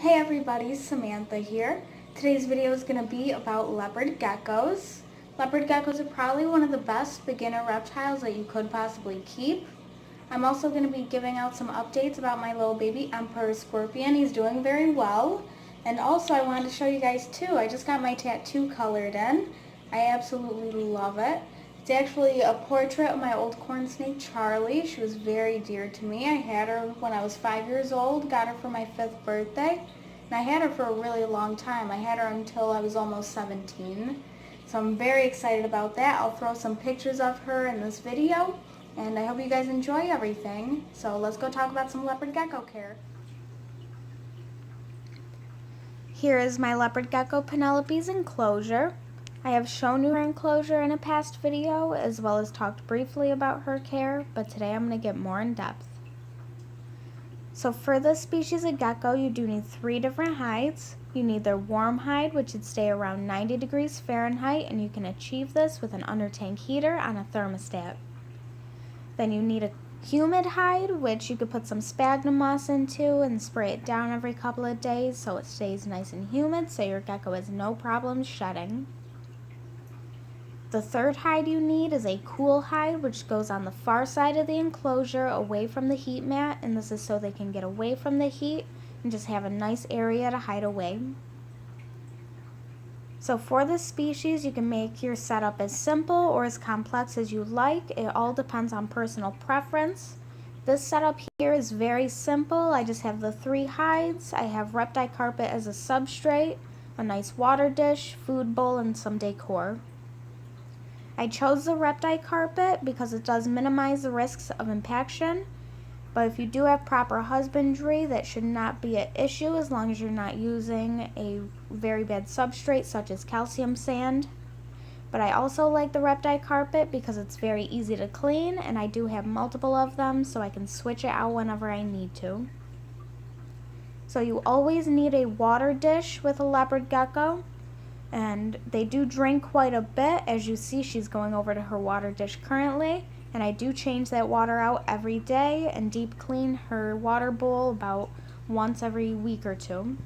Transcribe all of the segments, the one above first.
Hey everybody, Samantha here. Today's video is going to be about leopard geckos. Leopard geckos are probably one of the best beginner reptiles that you could possibly keep. I'm also going to be giving out some updates about my little baby emperor scorpion. He's doing very well. And also I wanted to show you guys too, I just got my tattoo colored in. I absolutely love it. It's actually a portrait of my old corn snake Charlie. She was very dear to me. I had her when I was 5 years old, got her for my 5th birthday, and I had her for a really long time. I had her until I was almost 17. So I'm very excited about that. I'll throw some pictures of her in this video, and I hope you guys enjoy everything. So let's go talk about some leopard gecko care. Here is my leopard gecko Penelope's enclosure. I have shown you her enclosure in a past video, as well as talked briefly about her care, but today I'm going to get more in depth. So for this species of gecko, you do need 3 different hides. You need their warm hide, which should stay around 90 degrees Fahrenheit, and you can achieve this with an under tank heater on a thermostat. Then you need a humid hide, which you could put some sphagnum moss into and spray it down every couple of days so it stays nice and humid so your gecko has no problems shedding. The third hide you need is a cool hide, which goes on the far side of the enclosure away from the heat mat, and this is so they can get away from the heat and just have a nice area to hide away. So for this species, you can make your setup as simple or as complex as you like. It all depends on personal preference. This setup here is very simple. I just have the 3 hides. I have reptile carpet as a substrate, a nice water dish, food bowl, and some decor. I chose the reptile carpet because it does minimize the risks of impaction, but if you do have proper husbandry, that should not be an issue as long as you're not using a very bad substrate such as calcium sand. But I also like the reptile carpet because it's very easy to clean, and I do have multiple of them so I can switch it out whenever I need to. So you always need a water dish with a leopard gecko. And they do drink quite a bit. As you see, she's going over to her water dish currently, and I do change that water out every day and deep clean her water bowl about once every week or 2.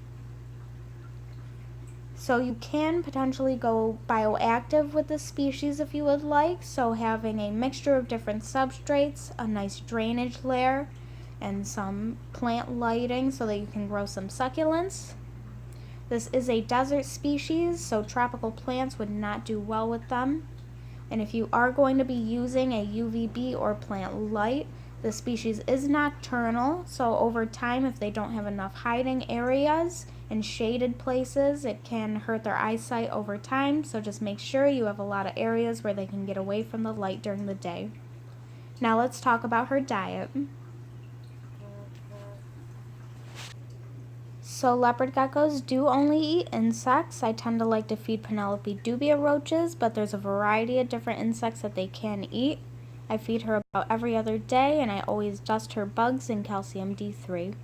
So you can potentially go bioactive with this species if you would like, so having a mixture of different substrates, a nice drainage layer, and some plant lighting so that you can grow some succulents. This is a desert species, so tropical plants would not do well with them. And if you are going to be using a UVB or plant light, the species is nocturnal, so over time, if they don't have enough hiding areas and shaded places, it can hurt their eyesight over time, so just make sure you have a lot of areas where they can get away from the light during the day. Now let's talk about her diet. So leopard geckos do only eat insects. I tend to like to feed Penelope dubia roaches, but there's a variety of different insects that they can eat. I feed her about every other day, and I always dust her bugs in calcium D3.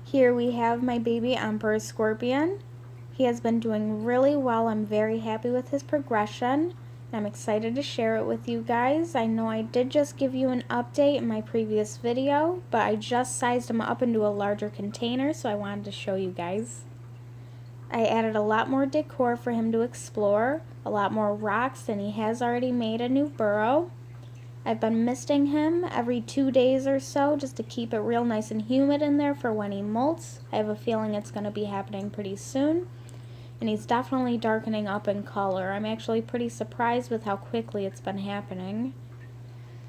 Here we have my baby emperor scorpion. He has been doing really well. I'm very happy with his progression. I'm excited to share it with you guys. I know I did just give you an update in my previous video, but I just sized him up into a larger container, so I wanted to show you guys. I added a lot more decor for him to explore, a lot more rocks, and he has already made a new burrow. I've been misting him every 2 days or so just to keep it real nice and humid in there for when he molts. I have a feeling it's going to be happening pretty soon. and he's definitely darkening up in color. I'm actually pretty surprised with how quickly it's been happening.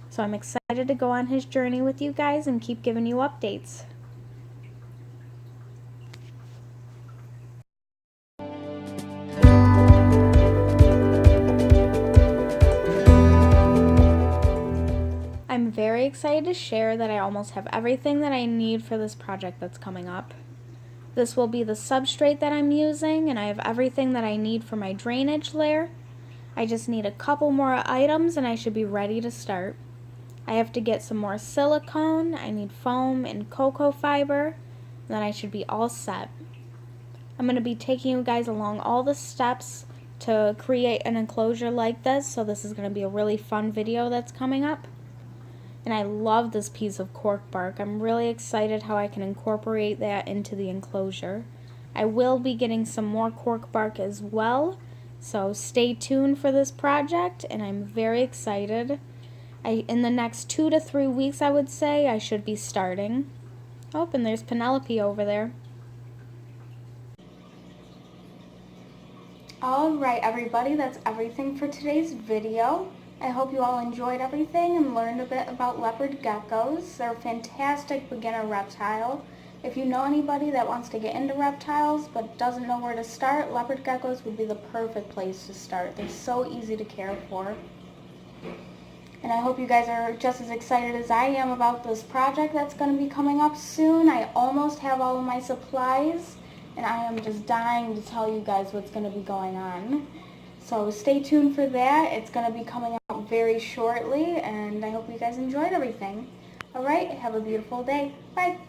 So I'm excited to go on his journey with you guys and keep giving you updates. I'm very excited to share that I almost have everything that I need for this project that's coming up. This will be the substrate that I'm using, and I have everything that I need for my drainage layer. I just need a couple more items and I should be ready to start. I have to get some more silicone, I need foam and cocoa fiber, and then I should be all set. I'm going to be taking you guys along all the steps to create an enclosure like this, so this is going to be a really fun video that's coming up. And I love this piece of cork bark. I'm really excited how I can incorporate that into the enclosure. I will be getting some more cork bark as well, so stay tuned for this project, and I'm very excited. In the next 2 to 3 weeks, I would say, I should be starting. Oh, and there's Penelope over there. Alright everybody, that's everything for today's video. I hope you all enjoyed everything and learned a bit about leopard geckos. They're a fantastic beginner reptile. If you know anybody that wants to get into reptiles but doesn't know where to start, leopard geckos would be the perfect place to start. They're so easy to care for. And I hope you guys are just as excited as I am about this project that's going to be coming up soon. I almost have all of my supplies, and I am just dying to tell you guys what's going to be going on. So stay tuned for that. It's going to be coming out very shortly, and I hope you guys enjoyed everything. Alright, have a beautiful day. Bye!